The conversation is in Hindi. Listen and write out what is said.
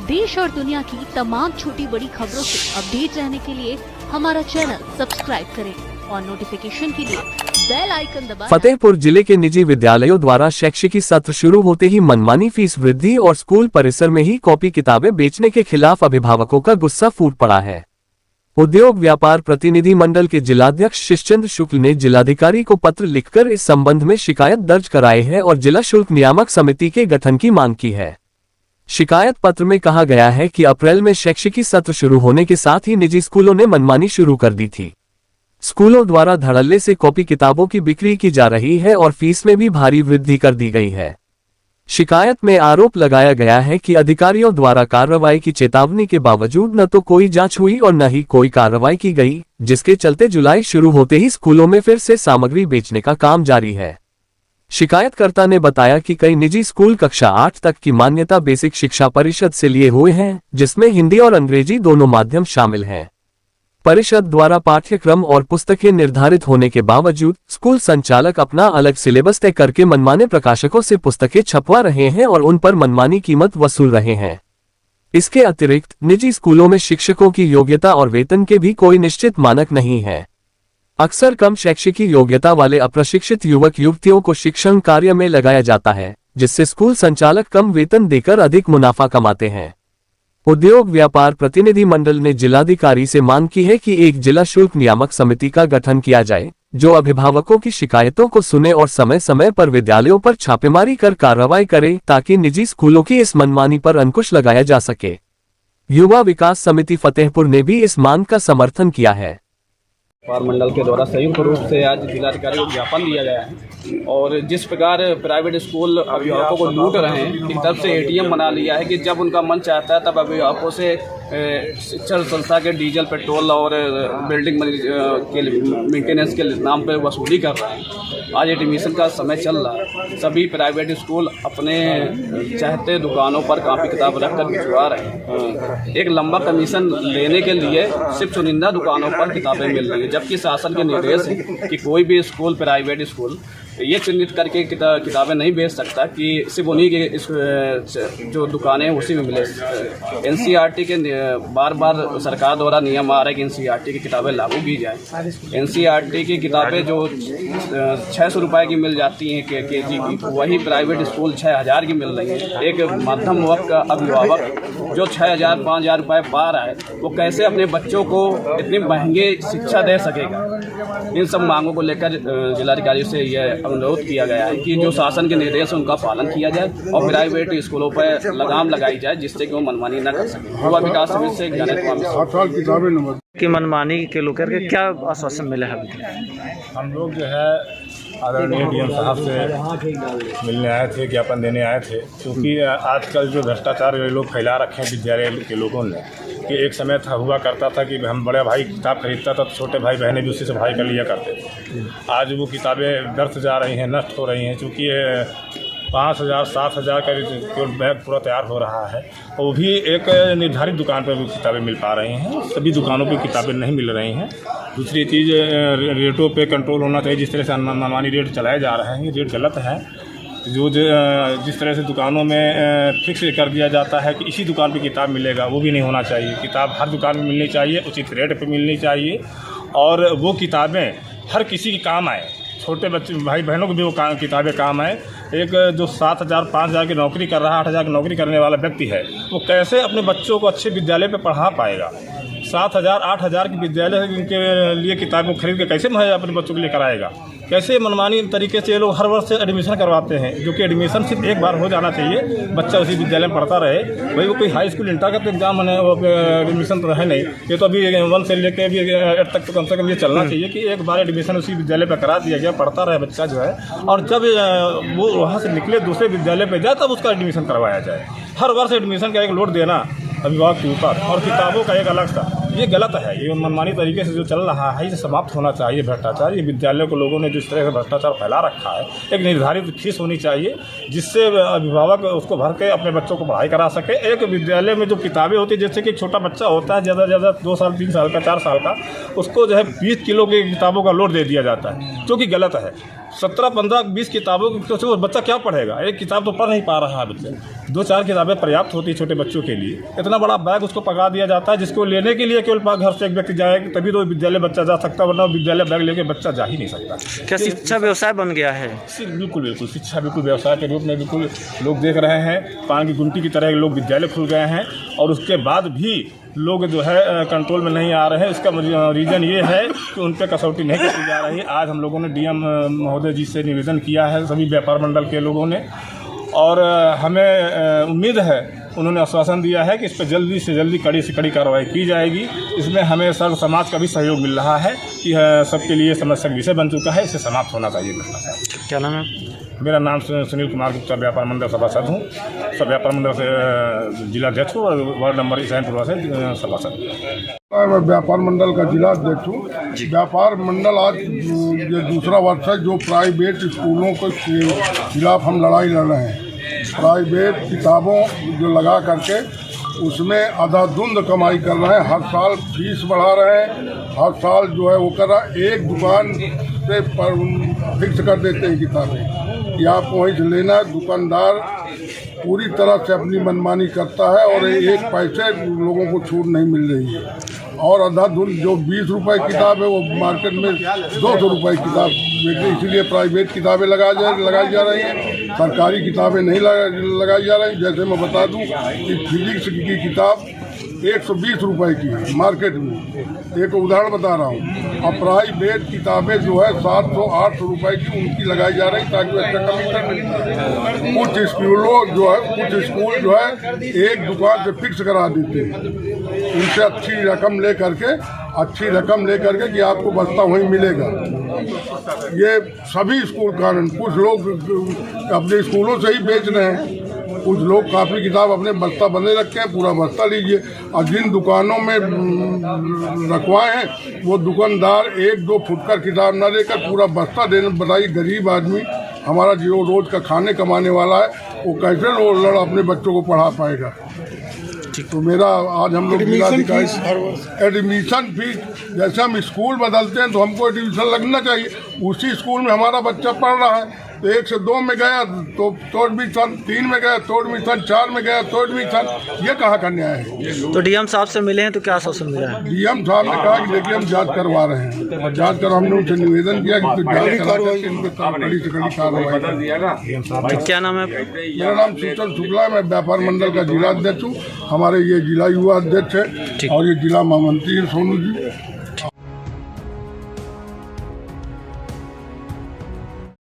देश और दुनिया की तमाम छोटी बड़ी खबरों से अपडेट रहने के लिए हमारा चैनल सब्सक्राइब करें और नोटिफिकेशन के लिए बेल आइकन दबाएं। फतेहपुर जिले के निजी विद्यालयों द्वारा शैक्षिक सत्र शुरू होते ही मनमानी फीस वृद्धि और स्कूल परिसर में ही कॉपी किताबें बेचने के खिलाफ अभिभावकों का गुस्सा फूट पड़ा है। उद्योग व्यापार प्रतिनिधि मंडल के जिलाध्यक्ष शिशचंद्र शुक्ल ने जिलाधिकारी को पत्र लिखकर इस संबंध में शिकायत दर्ज कराई है और जिला शुल्क नियामक समिति के गठन की मांग की है। शिकायत पत्र में कहा गया है कि अप्रैल में शैक्षिक सत्र शुरू होने के साथ ही निजी स्कूलों ने मनमानी शुरू कर दी थी। स्कूलों द्वारा धड़ल्ले से कॉपी किताबों की बिक्री की जा रही है और फीस में भी भारी वृद्धि कर दी गई है। शिकायत में आरोप लगाया गया है कि अधिकारियों द्वारा कार्रवाई की चेतावनी के बावजूद न तो कोई जांच हुई और न ही कोई कार्रवाई की गई, जिसके चलते जुलाई शुरू होते ही स्कूलों में फिर से सामग्री बेचने का काम जारी है। शिकायतकर्ता ने बताया कि कई निजी स्कूल कक्षा 8 तक की मान्यता बेसिक शिक्षा परिषद से लिए हुए हैं, जिसमें हिंदी और अंग्रेजी दोनों माध्यम शामिल हैं। परिषद द्वारा पाठ्यक्रम और पुस्तकें निर्धारित होने के बावजूद स्कूल संचालक अपना अलग सिलेबस तय करके मनमाने प्रकाशकों से पुस्तकें छपवा रहे हैं और उन पर मनमानी कीमत वसूल रहे हैं। इसके अतिरिक्त निजी स्कूलों में शिक्षकों की योग्यता और वेतन के भी कोई निश्चित मानक नहीं है। अक्सर कम शैक्षिक योग्यता वाले अप्रशिक्षित युवक युवतियों को शिक्षण कार्य में लगाया जाता है, जिससे स्कूल संचालक कम वेतन देकर अधिक मुनाफा कमाते हैं। उद्योग व्यापार प्रतिनिधि मंडल ने जिलाधिकारी से मांग की है कि एक जिला शुल्क नियामक समिति का गठन किया जाए, जो अभिभावकों की शिकायतों को सुने और समय समय पर विद्यालयों पर छापेमारी कर कार्रवाई करे, ताकि निजी स्कूलों की इस मनमानी पर अंकुश लगाया जा सके। युवा विकास समिति फतेहपुर ने भी इस मांग का समर्थन किया है। व्यापार मंडल के द्वारा संयुक्त रूप से आज जिलाधिकारी को ज्ञापन दिया गया है और जिस प्रकार प्राइवेट स्कूल अभिभावकों को लूट रहे हैं, एक तरफ से एटीएम बना लिया है कि जब उनका मन चाहता है तब अभिभावकों से शिक्षण संस्था के डीजल पेट्रोल और बिल्डिंग के मेंटेनेंस के नाम पर वसूली कर रहे हैं। आज एडमिशन का समय चल रहा है, सभी प्राइवेट स्कूल अपने चाहते दुकानों पर कॉपी किताब रख कर भिजवा रहे हैं। एक लंबा कमीशन लेने के लिए सिर्फ चुनिंदा दुकानों पर किताबें मिल रही हैं, जबकि शासन के निर्देश है कि कोई भी स्कूल प्राइवेट स्कूल ये चिन्हित करके किताबें नहीं बेच सकता कि सिर्फ उन्हीं के जो दुकानें हैं उसी में मिले। एनसीईआरटी के बार बार सरकार द्वारा नियम आ रहा है कि एनसीईआरटी की किताबें लागू की जाए। एनसीईआरटी की किताबें जो 600 रुपये की मिल जाती हैं केजी की, वही प्राइवेट स्कूल 6000 की मिल रही है। एक मध्यम वर्ग का अभिभावक जो 6000 5000 रुपये पा रहा है, वो कैसे अपने बच्चों को इतनी महंगी शिक्षा दे सकेगा। इन सब मांगों को लेकर जिलाधिकारी से यह अनुरोध किया गया है कि जो शासन के निर्देश है उनका पालन किया जाए और प्राइवेट स्कूलों पर लगाम लगाई जाए, जिससे कि वो मनमानी न कर सके। युवा विकास समिति से की मनमानी के लेकर के क्या आश्वासन मिला है? हम लोग जो है आदरणीय डीएम साहब से मिलने आए थे, ज्ञापन देने आए थे, क्योंकि आजकल जो भ्रष्टाचार ये लोग फैला रखे हैं विद्यालय के लोगों ने, कि एक समय था हुआ करता था कि हम बड़े भाई किताब खरीदता था तो छोटे भाई बहनें भी उसी से पढ़ाई कर लिया करते थे। आज वो किताबें व्यर्थ जा रही हैं, नष्ट हो रही हैं, क्योंकि 5000 7000 का केवल बैग पूरा तैयार हो रहा है, वो भी एक निर्धारित दुकान पर भी किताबें मिल पा रही हैं, सभी दुकानों पे किताबें नहीं मिल रही हैं। दूसरी चीज़, रेटों पे कंट्रोल होना चाहिए। जिस तरह से मनमानी रेट चलाए जा रहे हैं, ये रेट गलत है। जो जिस तरह से दुकानों में फिक्स कर दिया जाता है कि इसी दुकान पे किताब मिलेगा, वो भी नहीं होना चाहिए। किताब हर दुकान में मिलनी चाहिए, उचित रेट पे मिलनी चाहिए और वो किताबें हर किसी के काम आए, छोटे बच्चे भाई बहनों को भी वो किताबें काम आए। एक जो 7000 5000 की नौकरी कर रहा है, 8000 की नौकरी करने वाला व्यक्ति है, वो कैसे अपने बच्चों को अच्छे विद्यालय पे पढ़ा पाएगा? 7000 8000 की विद्यालय के लिए किताबें खरीद के कैसे अपने बच्चों के लिए कराएगा? कैसे मनमानी तरीके से ये लोग हर वर्ष एडमिशन करवाते हैं, जो कि एडमिशन सिर्फ एक बार हो जाना चाहिए, बच्चा उसी विद्यालय में पढ़ता रहे। भाई वो कोई हाई स्कूल इंटर का तो एग्जाम है, वो एडमिशन तो है नहीं। ये तो अभी 1 से लेकर अभी 8 तक तो कम से कम ये चलना चाहिए कि एक बार एडमिशन उसी विद्यालय पर करा दिया गया, पढ़ता रहे बच्चा जो है, और जब वो वहाँ से निकले दूसरे विद्यालय पर जाए तब उसका एडमिशन करवाया जाए। हर वर्ष एडमिशन का एक लोड देना अभिभावक के ऊपर और किताबों का एक अलग सा, ये गलत है। ये मनमानी तरीके से जो चल रहा है, ये समाप्त होना चाहिए भ्रष्टाचार। ये विद्यालयों को लोगों ने जिस तरह से भ्रष्टाचार फैला रखा है, एक निर्धारित फीस होनी चाहिए जिससे अभिभावक उसको भर के अपने बच्चों को पढ़ाई करा सके। एक विद्यालय में जो किताबें होती है, जैसे कि छोटा बच्चा होता है ज़्यादा से ज़्यादा 2 साल 3 साल का 4 साल का, उसको जो है 20 किलो की किताबों का लोड दे दिया जाता है, जो कि गलत है। 17, 15, 20 किताबों की तो बच्चा क्या पढ़ेगा? एक किताब तो पढ़ नहीं पा रहा है बच्चा। 2-4 किताबें पर्याप्त होती है छोटे बच्चों के लिए। इतना बड़ा बैग उसको पकड़ा दिया जाता है जिसको लेने के लिए केवल घर से एक व्यक्ति जाए तभी तो विद्यालय बच्चा जा सकता है, वरना विद्यालय बैग लेके बच्चा जा ही नहीं सकता। क्या शिक्षा व्यवसाय बन गया है? बिल्कुल बिल्कुल, शिक्षा बिल्कुल व्यवसाय के रूप में बिल्कुल लोग देख रहे हैं। पान की गुमटी की तरह लोग विद्यालय खुल गए हैं और उसके बाद भी लोग जो है कंट्रोल में नहीं आ रहे हैं। इसका रीज़न ये है कि उन पर कसौटी नहीं की जा रही है। आज हम लोगों ने डीएम महोदय जी से निवेदन किया है, सभी व्यापार मंडल के लोगों ने, और हमें उम्मीद है, उन्होंने आश्वासन दिया है कि इस पर जल्दी से जल्दी कड़ी से कड़ी कार्रवाई की जाएगी। इसमें हमें सर्व समाज का भी सहयोग मिल रहा है कि सबके लिए समस्या का विषय बन चुका है, इसे समाप्त होना चाहिए भ्रष्टाचार। क्या नाम है? मेरा नाम सुनील कुमार गुप्ता, व्यापार मंडल सभासद हूँ। सब व्यापार मंडल से जिलाध्यक्ष हूँ और वार्ड नंबर ईसानपुर से सभासद। मैं व्यापार मंडल का जिला अध्यक्ष हूँ। व्यापार मंडल आज ये दूसरा वर्ष है जो प्राइवेट स्कूलों के खिलाफ हम लड़ाई लड़ रहे हैं। प्राइवेट किताबों जो लगा करके उसमें अंधाधुंध कमाई कर रहे हैं। हर साल फीस बढ़ा रहे हैं, हर साल जो है वो कर रहा है। एक दुकान से फिक्स कर देते हैं किताबें कि आपको वहीं से लेना है। दुकानदार पूरी तरह से अपनी मनमानी करता है और एक पैसे लोगों को छूट नहीं मिल रही है। और अंधाधुंध जो 20 रुपए की किताब है वो मार्केट में 200 रुपए की किताब बेचते, इसीलिए प्राइवेट किताबें लगाई जा रही हैं, सरकारी किताबें नहीं लगाई जा रही। जैसे मैं बता दूं कि फिजिक्स की किताब 120 रुपए की है मार्केट में, एक उदाहरण बता रहा हूँ। और प्राइवेट किताबें जो है 700-800 रुपए की उनकी लगाई जा रही ताकि अच्छा कमीशन मिल जाए। कुछ स्कूल जो है एक दुकान से फिक्स करा देते हैं, उनसे अच्छी रकम ले करके कि आपको बस्ता वहीं मिलेगा। ये सभी स्कूल कारण, कुछ लोग अपने स्कूलों से ही बेच रहे हैं, कुछ लोग काफ़ी किताब अपने बस्ता बने रखे हैं, पूरा बस्ता लीजिए। और जिन दुकानों में रखवाए हैं वो दुकानदार 1-2 फुटकर किताब ना लेकर पूरा बस्ता देने। बताइए गरीब आदमी हमारा जो रोज़ का खाने कमाने वाला है वो कैसे लड़ अपने बच्चों को पढ़ा पाएगा। तो मेरा आज हम लोग एडमिशन फीस, जैसे हम स्कूल बदलते हैं तो हमको एडमिशन लगना चाहिए। उसी स्कूल में हमारा बच्चा पढ़ रहा है तो 1 से 2 में गया तो एडमिशन, 3 में गया तो एडमिशन, 4 में गया तो एडमिशन। ये कहाँ का न्याय है? तो डीएम साहब से मिले हैं तो क्या आश्वासन मिला है? डीएम साहब ने कहा कि देखिए हम जांच करवा रहे हैं, जांच कर हमने उनसे निवेदन किया कि जांच करा करके इन पर कड़ी से कड़ी कार्रवाई। क्या नाम है? मेरा नाम शीतल शुक्ला, मैं व्यापार मंडल का जिला अध्यक्ष हूँ। हमारे ये जिला युवा अध्यक्ष है और ये जिला महामंत्री हैं सोनू जी।